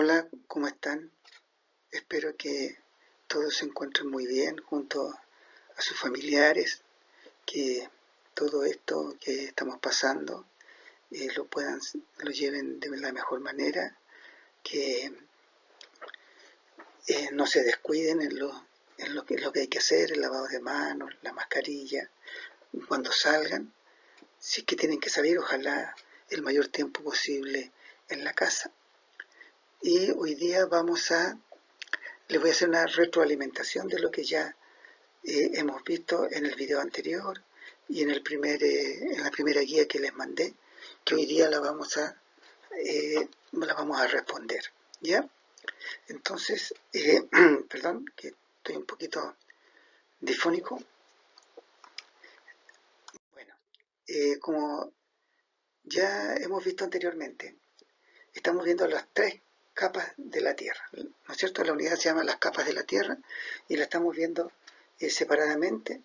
Hola, ¿cómo están? Espero que todos se encuentren muy bien junto a sus familiares, que todo esto que estamos pasando lo lleven de la mejor manera, que no se descuiden en lo que hay que hacer, el lavado de manos, la mascarilla, cuando salgan, si es que tienen que salir, ojalá el mayor tiempo posible en la casa. Y hoy día les voy a hacer una retroalimentación de lo que ya hemos visto en el video anterior y en la primera guía que les mandé, que hoy día la vamos a responder, ¿ya? Entonces, perdón, que estoy un poquito difónico. Bueno, como ya hemos visto anteriormente, estamos viendo las tres capas de la Tierra, ¿no es cierto? La unidad se llama las capas de la Tierra y la estamos viendo separadamente.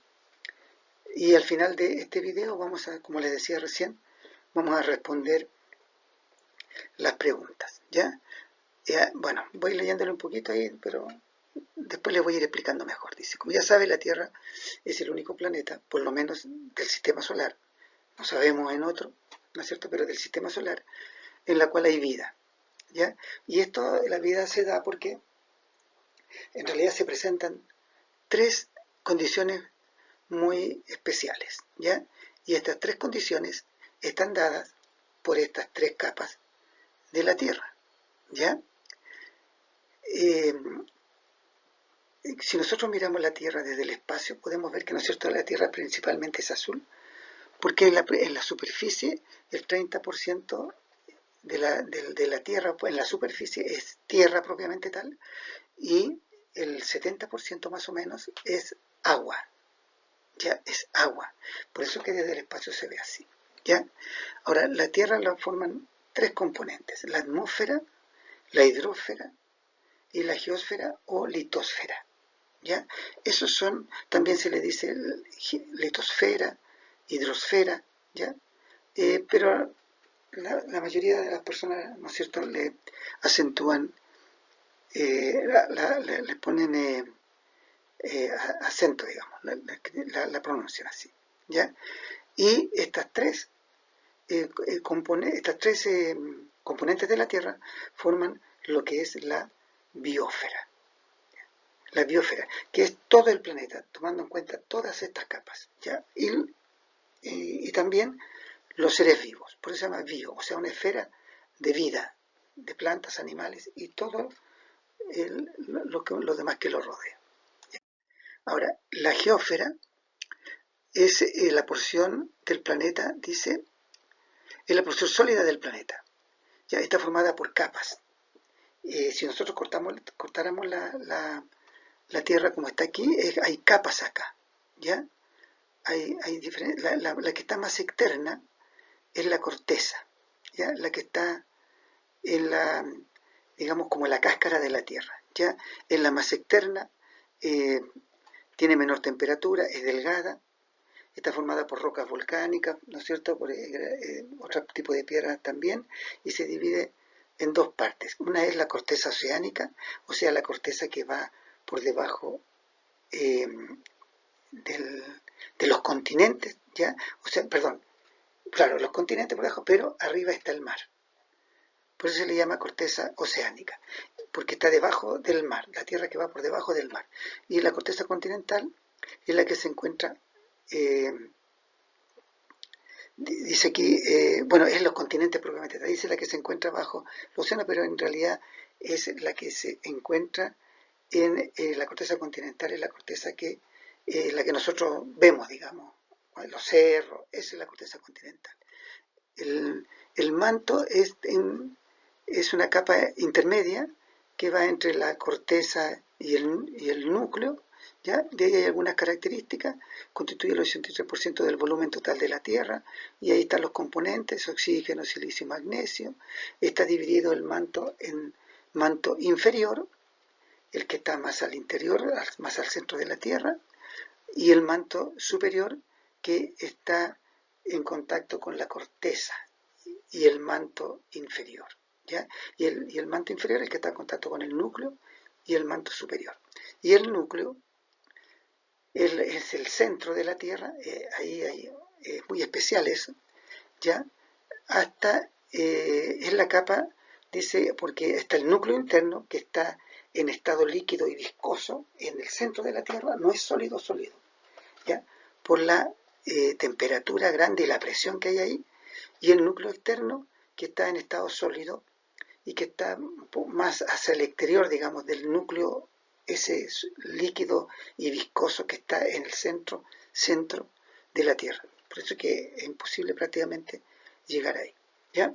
Y al final de este video como les decía recién, vamos a responder las preguntas, ¿ya? Bueno, voy leyéndolo un poquito ahí, pero después les voy a ir explicando mejor. Dice, como ya sabe, la Tierra es el único planeta, por lo menos del sistema solar, no sabemos en otro, ¿no es cierto?, pero del sistema solar, en la cual hay vida, ¿ya? Y la vida se da porque en realidad se presentan tres condiciones muy especiales, ¿ya? Y estas tres condiciones están dadas por estas tres capas de la Tierra, ¿ya? Si nosotros miramos la Tierra desde el espacio, podemos ver que, ¿no es cierto?, la Tierra principalmente es azul, porque en la superficie el 30% de la Tierra, en la superficie es tierra propiamente tal, y el 70% más o menos es agua, ya es agua. Por eso que desde el espacio se ve así, ¿ya? Ahora, la Tierra la forman tres componentes: la atmósfera, la hidrósfera y la geósfera o litosfera, ¿ya? Esos son, también se le dice litosfera, hidrosfera, ¿ya? Pero la mayoría de las personas, ¿no es cierto?, le acentúan, le ponen acento, digamos, la pronuncian así, ¿ya? Y componentes de la Tierra forman lo que es la biosfera. La biosfera, que es todo el planeta, tomando en cuenta todas estas capas, ¿ya? Y también los seres vivos, por eso se llama bio, o sea, una esfera de vida, de plantas, animales y todo lo demás que lo rodea. Ahora, la geósfera es la porción del planeta, dice, es la porción sólida del planeta. Ya está formada por capas. Si nosotros cortáramos la Tierra como está aquí, hay capas acá, ¿ya? La que está más externa es la corteza, ¿ya? La que está en digamos, como la cáscara de la Tierra, ¿ya? En la más externa, tiene menor temperatura, es delgada, está formada por rocas volcánicas, ¿no es cierto?, por otro tipo de piedras también, y se divide en dos partes. Una es la corteza oceánica, o sea, la corteza que va por debajo eh, de los continentes, ¿ya? O sea, perdón, claro, los continentes por debajo, pero arriba está el mar. Por eso se le llama corteza oceánica, porque está debajo del mar, la tierra que va por debajo del mar. Y la corteza continental es la que se encuentra, dice aquí, bueno, es los continentes propiamente, dice la que se encuentra bajo el océano, pero en realidad es la que se encuentra en la corteza continental, es la corteza la que nosotros vemos, digamos, los cerros, esa es la corteza continental. El manto es una capa intermedia que va entre la corteza y el núcleo, ¿ya? De ahí hay algunas características, constituye el 83% del volumen total de la Tierra, y ahí están los componentes: oxígeno, silicio y magnesio. Está dividido el manto en manto inferior, el que está más al interior, más al centro de la Tierra, y el manto superior, que está en contacto con la corteza, y el manto inferior, ¿ya? Y el manto inferior es el que está en contacto con el núcleo y el manto superior. Y el núcleo es el centro de la Tierra, ahí es muy especial eso, ¿ya? Hasta es la capa, dice, porque está el núcleo interno que está en estado líquido y viscoso en el centro de la Tierra, no es sólido sólido, ¿ya? Por la temperatura grande y la presión que hay ahí, y el núcleo externo que está en estado sólido y que está más hacia el exterior, digamos, del núcleo ese líquido y viscoso que está en el centro de la Tierra. Por eso que es imposible prácticamente llegar ahí. ¿Ya?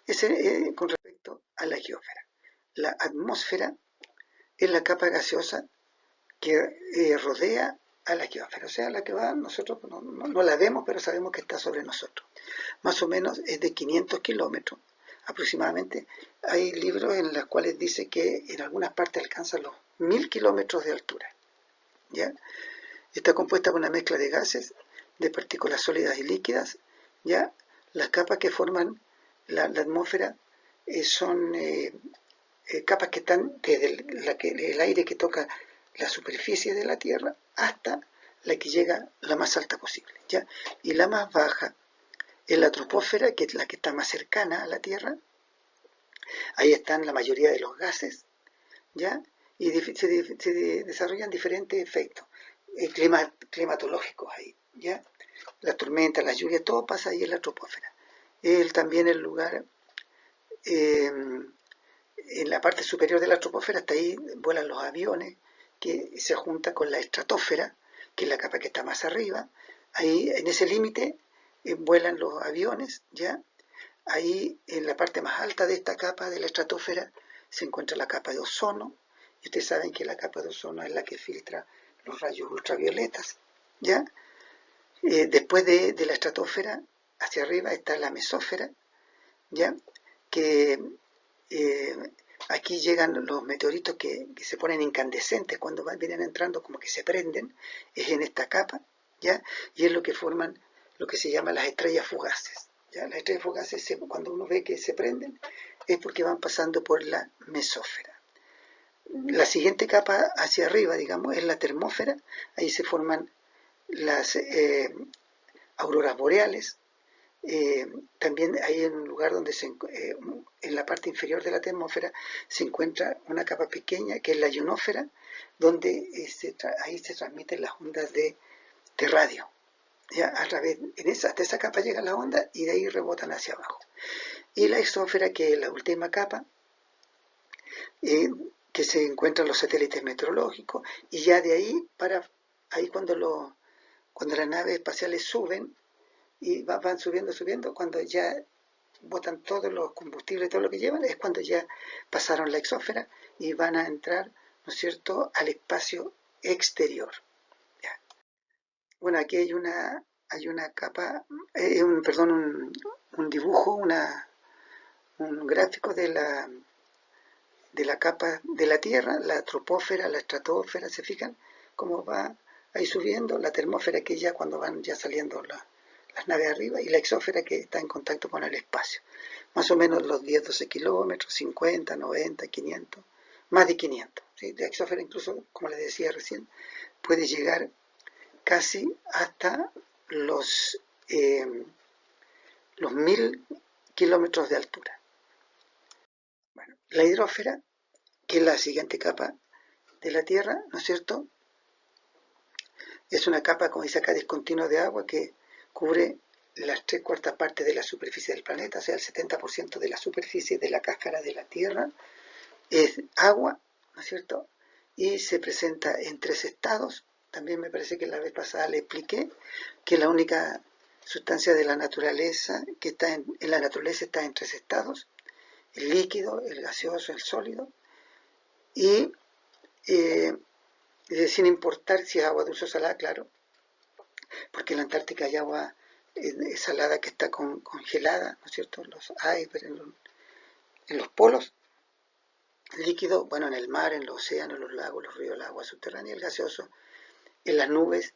Ese con respecto a la geósfera. La atmósfera es la capa gaseosa que rodea a la geósfera, o sea, la que va, nosotros no la vemos, pero sabemos que está sobre nosotros. Más o menos es de 500 kilómetros aproximadamente. Hay libros en los cuales dice que en algunas partes alcanza los 1000 kilómetros de altura. ¿Ya? Está compuesta por una mezcla de gases, de partículas sólidas y líquidas. ¿Ya? Las capas que forman la atmósfera son capas que están desde el aire que toca la superficie de la Tierra hasta la que llega la más alta posible. ¿Ya? Y la más baja es la troposfera, que es la que está más cercana a la Tierra. Ahí están la mayoría de los gases, ¿ya? Y se desarrollan diferentes efectos climatológicos ahí, ¿ya? Las tormentas, las lluvias, todo pasa ahí en la troposfera. También el lugar, en la parte superior de la troposfera, hasta ahí vuelan los aviones, que se junta con la estratosfera, que es la capa que está más arriba. Ahí, en ese límite, vuelan los aviones, ¿ya? Ahí, en la parte más alta de esta capa de la estratosfera, se encuentra la capa de ozono, y ustedes saben que la capa de ozono es la que filtra los rayos ultravioletas, ¿ya? Después de la estratosfera, hacia arriba está la mesósfera, ¿ya? Que eh, aquí llegan los meteoritos que se ponen incandescentes cuando vienen entrando, como que se prenden, es en esta capa, ¿ya? Y es lo que forman lo que se llama las estrellas fugaces. ¿Ya? Las estrellas fugaces, cuando uno ve que se prenden, es porque van pasando por la mesósfera. La siguiente capa hacia arriba, digamos, es la termósfera. Ahí se forman las auroras boreales. También hay un lugar donde en la parte inferior de la termósfera se encuentra una capa pequeña que es la ionósfera, donde ahí se transmiten las ondas de radio. ¿Ya? A través, hasta esa capa llega la onda y de ahí rebotan hacia abajo. Y la exósfera, que es la última capa, que se encuentran los satélites meteorológicos, y ya de ahí, ahí cuando las naves espaciales suben, y van subiendo, cuando ya botan todos los combustibles, todo lo que llevan, es cuando ya pasaron la exósfera y van a entrar, ¿no es cierto?, al espacio exterior. ¿Ya? Bueno, aquí hay una capa, un dibujo, un gráfico de la capa de la Tierra, la troposfera, la estratosfera, ¿se fijan cómo va ahí subiendo? La termósfera, que ya cuando van ya saliendo las naves arriba, y la exósfera, que está en contacto con el espacio. Más o menos los 10-12 kilómetros, 50, 90, 500, más de 500. ¿Sí? La exósfera incluso, como les decía recién, puede llegar casi hasta eh, los 1000 kilómetros de altura. Bueno, la hidrósfera, que es la siguiente capa de la Tierra, ¿no es cierto? Es una capa, como dice acá, discontinua de agua que cubre las 3/4 partes de la superficie del planeta, o sea, el 70% de la superficie de la cáscara de la Tierra es agua, ¿no es cierto? Y se presenta en 3 estados. También me parece que la vez pasada le expliqué que la única sustancia de la naturaleza que está en la naturaleza está en 3 estados: el líquido, el gaseoso, el sólido. Y sin importar si es agua dulce o salada, claro, porque en la Antártica hay agua salada que está congelada, ¿no es cierto? Los icebergs en los polos. El líquido, bueno, en el mar, en los océanos, los lagos, los ríos, el agua subterránea, el gaseoso, en las nubes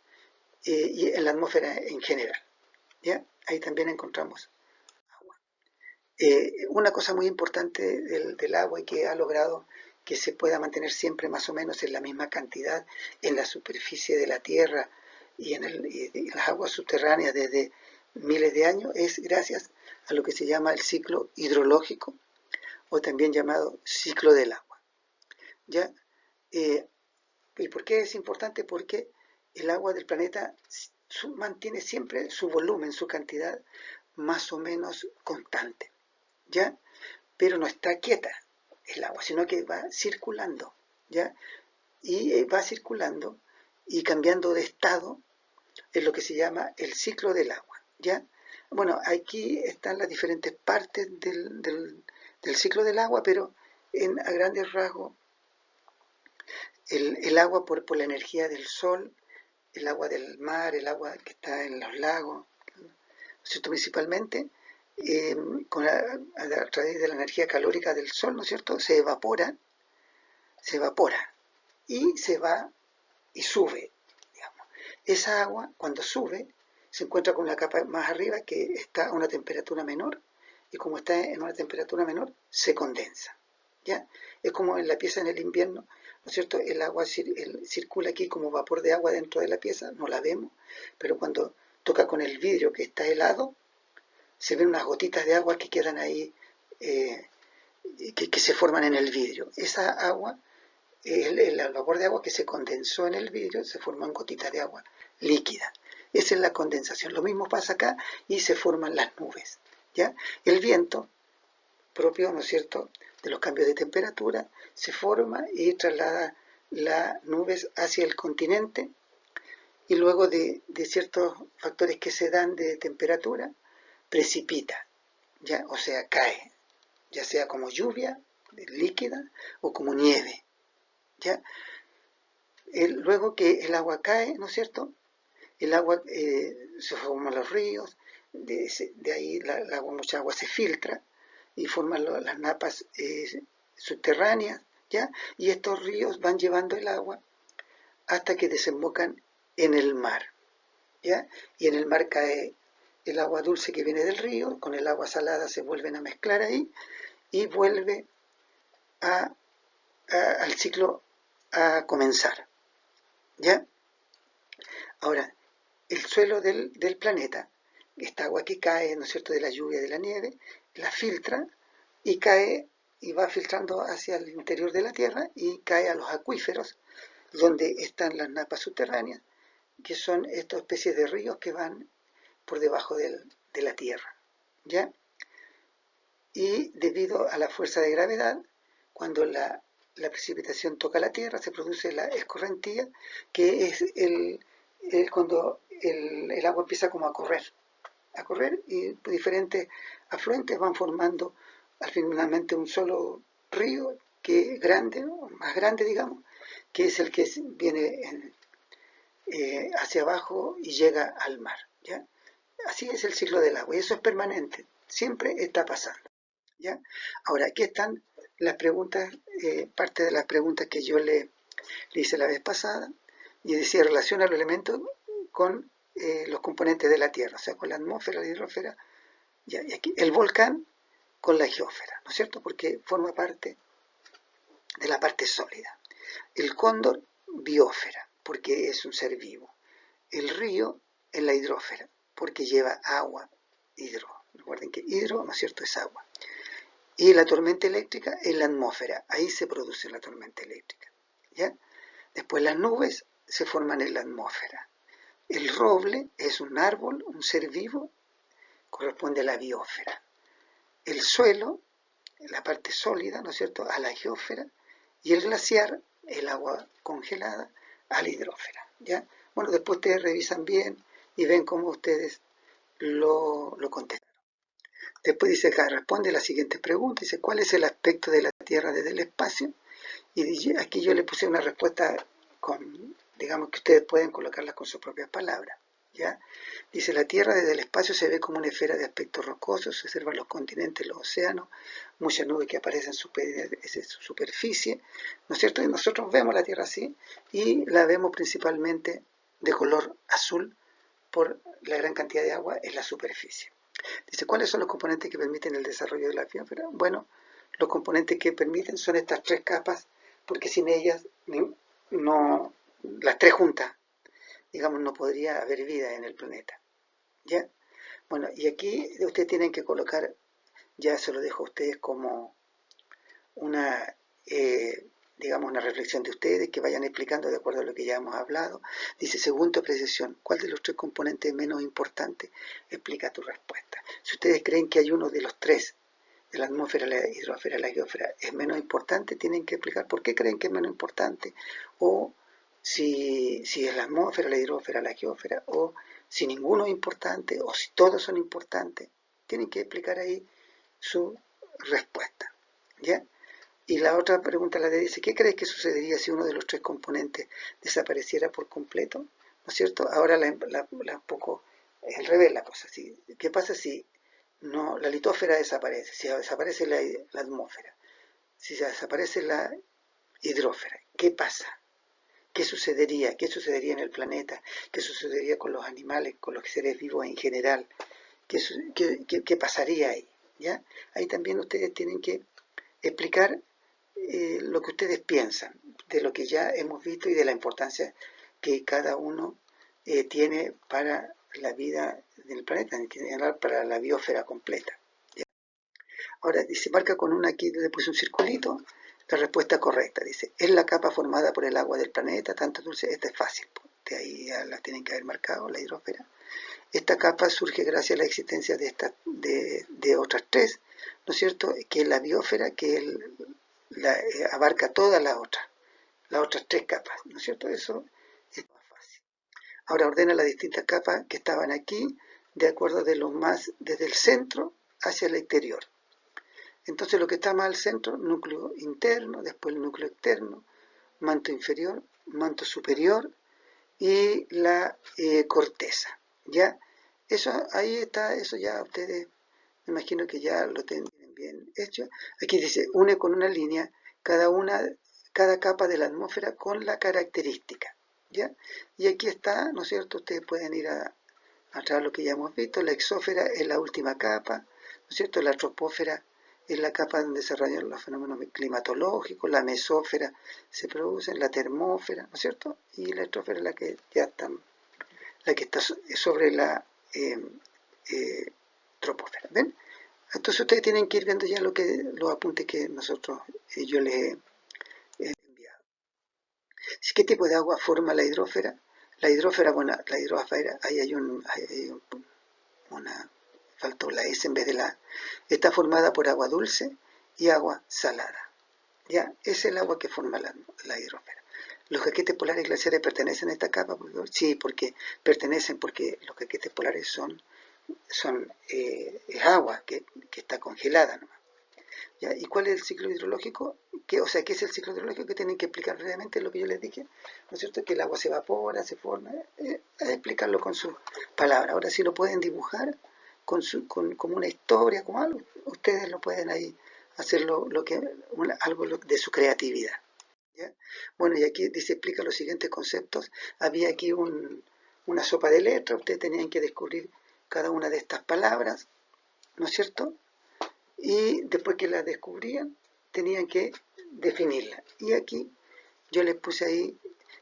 y en la atmósfera en general. ¿Ya? Ahí también encontramos agua. Una cosa muy importante del agua y que ha logrado que se pueda mantener siempre más o menos en la misma cantidad en la superficie de la Tierra y en las aguas subterráneas desde miles de años es gracias a lo que se llama el ciclo hidrológico o también llamado ciclo del agua. ¿Ya? Eh, ¿Y por qué es importante? Porque el agua del planeta mantiene siempre su volumen, su cantidad más o menos constante. ¿Ya? Pero no está quieta el agua, sino que va circulando, ¿ya? Y va circulando y cambiando de estado en lo que se llama el ciclo del agua, ¿ya? Bueno, aquí están las diferentes partes del ciclo del agua, pero a grandes rasgos, el agua por la energía del sol, el agua del mar, el agua que está en los lagos, ¿cierto? Principalmente, a través de la energía calórica del sol, ¿no es cierto? Se evapora y se va y sube, digamos. Esa agua, cuando sube, se encuentra con una capa más arriba que está a una temperatura menor y como está en una temperatura menor, se condensa, ¿ya? Es como en la pieza en el invierno, ¿no es cierto? El agua circula aquí como vapor de agua dentro de la pieza, no la vemos, pero cuando toca con el vidrio que está helado, se ven unas gotitas de agua que quedan ahí, que se forman en el vidrio. Esa agua, el vapor de agua que se condensó en el vidrio, se forman gotitas de agua líquida. Esa es la condensación. Lo mismo pasa acá y se forman las nubes. ¿Ya? El viento, propio, ¿no es cierto?, de los cambios de temperatura, se forma y traslada las nubes hacia el continente y luego de ciertos factores que se dan de temperatura, precipita, ¿ya? O sea, cae, ya sea como lluvia líquida o como nieve, ¿ya? Luego que el agua cae, ¿no es cierto? El agua se forman los ríos, de ahí mucha agua se filtra y forman las napas subterráneas, ¿ya? Y estos ríos van llevando el agua hasta que desembocan en el mar, ¿ya? Y en el mar cae el agua dulce que viene del río, con el agua salada se vuelven a mezclar ahí y vuelve al ciclo a comenzar, ¿ya? Ahora, el suelo del planeta, esta agua que cae, ¿no es cierto?, de la lluvia, de la nieve, la filtra y cae y va filtrando hacia el interior de la Tierra y cae a los acuíferos, donde están las napas subterráneas, que son estas especies de ríos que van por debajo de la Tierra, ¿ya? Y debido a la fuerza de gravedad, cuando la precipitación toca la Tierra, se produce la escorrentía, que es cuando el agua empieza como a correr y diferentes afluentes van formando finalmente un solo río que es grande, más grande digamos, que es el que viene hacia abajo y llega al mar, ¿ya? Así es el ciclo del agua y eso es permanente, siempre está pasando, ¿ya? Ahora, aquí están las preguntas, parte de las preguntas que yo le hice la vez pasada, y decía relaciona los elementos con los componentes de la Tierra, o sea, con la atmósfera, la hidrosfera, ¿ya? Y aquí el volcán con la geósfera, ¿no es cierto? Porque forma parte de la parte sólida. El cóndor, biosfera, porque es un ser vivo. El río en la hidrósfera, porque lleva agua, hidro. Recuerden que hidro, ¿no es cierto?, es agua. Y la tormenta eléctrica en la atmósfera, ahí se produce la tormenta eléctrica, ¿ya? Después las nubes se forman en la atmósfera. El roble es un árbol, un ser vivo, corresponde a la biosfera. El suelo, la parte sólida, ¿no es cierto?, a la geósfera, y el glaciar, el agua congelada, a la hidrósfera, ¿ya? Bueno, después ustedes revisan bien y ven cómo ustedes lo contestan. Después dice acá, responde la siguiente pregunta, dice, ¿cuál es el aspecto de la Tierra desde el espacio? Y aquí yo le puse una respuesta con, digamos que ustedes pueden colocarla con sus propias palabras, ¿ya? Dice, la Tierra desde el espacio se ve como una esfera de aspecto rocoso, se observan los continentes, los océanos, muchas nubes que aparecen en su superficie, ¿no es cierto? Y nosotros vemos la Tierra así y la vemos principalmente de color azul por la gran cantidad de agua en la superficie. Dice, ¿cuáles son los componentes que permiten el desarrollo de la biosfera? Bueno, los componentes que permiten son estas tres capas, porque sin ellas no, las tres juntas, digamos, no podría haber vida en el planeta. ¿Ya? Bueno, y aquí ustedes tienen que colocar, ya se lo dejo a ustedes como una, digamos, una reflexión de ustedes, que vayan explicando de acuerdo a lo que ya hemos hablado. Dice, según tu apreciación, ¿cuál de los tres componentes es menos importante? Explica tu respuesta. Si ustedes creen que hay uno de los tres, de la atmósfera, la hidrosfera, la geósfera, es menos importante, tienen que explicar por qué creen que es menos importante, o si es la atmósfera, la hidrosfera, la geósfera, o si ninguno es importante, o si todos son importantes, tienen que explicar ahí su respuesta. ¿Ya? Y la otra pregunta, la de dice, ¿qué crees que sucedería si uno de los tres componentes desapareciera por completo? ¿No es cierto? Ahora un poco al revés la cosa. ¿Qué pasa si no, la litosfera desaparece? Si desaparece la atmósfera, si desaparece la hidrósfera, ¿qué pasa? ¿Qué sucedería? ¿Qué sucedería en el planeta? ¿Qué sucedería con los animales, con los seres vivos en general? ¿Qué pasaría ahí? ¿Ya? Ahí también ustedes tienen que explicar lo que ustedes piensan de lo que ya hemos visto y de la importancia que cada uno tiene para la vida del planeta, en general para la biosfera completa. ¿Ya? Ahora dice, marca con una, aquí le puse un circulito, la respuesta correcta. Dice, es la capa formada por el agua del planeta, tanto dulce, esta es fácil, de ahí ya la tienen que haber marcado, la hidrosfera. Esta capa surge gracias a la existencia de otras tres, ¿no es cierto? Que es la biosfera, que abarca todas las otras tres capas, ¿no es cierto? Eso es más fácil. Ahora ordena las distintas capas que estaban aquí, de acuerdo desde el centro hacia el exterior. Entonces lo que está más al centro, núcleo interno, después el núcleo externo, manto inferior, manto superior y la corteza. ¿Ya? Eso ahí está, eso ya ustedes me imagino que ya lo tienen bien hecho. Aquí dice, une con una línea cada capa de la atmósfera con la característica. ¿Ya? Y aquí está, ¿no es cierto? Ustedes pueden ir atrás de lo que ya hemos visto. La exósfera es la última capa, ¿no es cierto? La troposfera es la capa donde se desarrollan los fenómenos climatológicos, la mesósfera se produce, la termósfera, ¿no es cierto? Y la estrósfera es la que ya está, la que está sobre la troposfera. ¿Ven? Entonces ustedes tienen que ir viendo ya los apuntes que yo les he enviado. ¿Qué tipo de agua forma la hidrósfera? La hidrósfera, bueno, la hidrósfera, ahí hay una, faltó la S en vez de la A, está formada por agua dulce y agua salada. ¿Ya? Es el agua que forma la hidrósfera. ¿Los caquetes polares glaciares pertenecen a esta capa? Sí, porque pertenecen, porque los caquetes polares es agua que está congelada nomás. ¿Ya? ¿Y cuál es el ciclo hidrológico? ¿Qué es el ciclo hidrológico? Que tienen que explicar brevemente lo que yo les dije, ¿no es cierto? Que el agua se evapora, se forma, explicarlo con sus palabras. Ahora si lo pueden dibujar como una historia, como algo, ustedes lo pueden ahí hacer algo de su creatividad. ¿Ya? Bueno, y aquí dice, explica los siguientes conceptos. Había aquí una sopa de letras, ustedes tenían que descubrir cada una de estas palabras, ¿no es cierto? Y después que las descubrían, tenían que definirla. Y aquí yo les puse ahí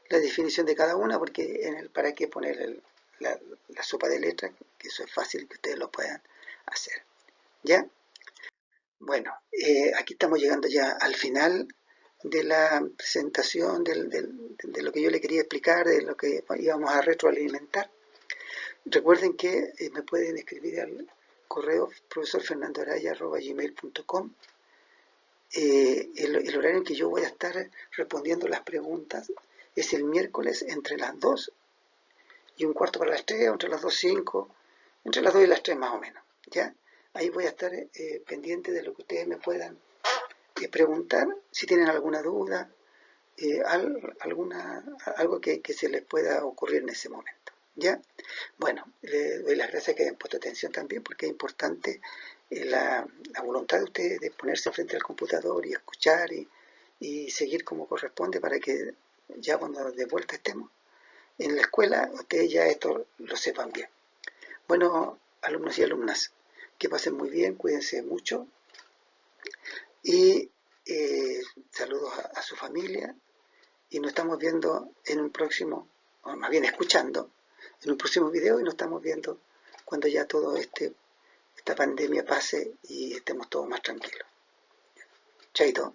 la definición de cada una, porque para qué poner la sopa de letras, que eso es fácil que ustedes lo puedan hacer. ¿Ya? Bueno, aquí estamos llegando ya al final de la presentación de lo que yo le quería explicar, de lo que íbamos a retroalimentar. Recuerden que me pueden escribir al correo profesorfernandoaraya@gmail.com. El horario en que yo voy a estar respondiendo las preguntas es el miércoles entre las 2 y un cuarto para las 3, o entre las 2:05, entre las 2 y las 3 más o menos. ¿Ya? Ahí voy a estar pendiente de lo que ustedes me puedan preguntar, si tienen alguna duda, algo que se les pueda ocurrir en ese momento. ¿Ya? Bueno, le doy las gracias que hayan puesto atención también, porque es importante la voluntad de ustedes de ponerse frente al computador y escuchar y seguir como corresponde, para que ya cuando de vuelta estemos en la escuela, ustedes ya esto lo sepan bien. Bueno, alumnos y alumnas, Que pasen muy bien, cuídense mucho y saludos a su familia y nos estamos viendo en un próximo, o más bien escuchando, en un próximo video y nos estamos viendo cuando ya todo esta pandemia pase y estemos todos más tranquilos. Chaito.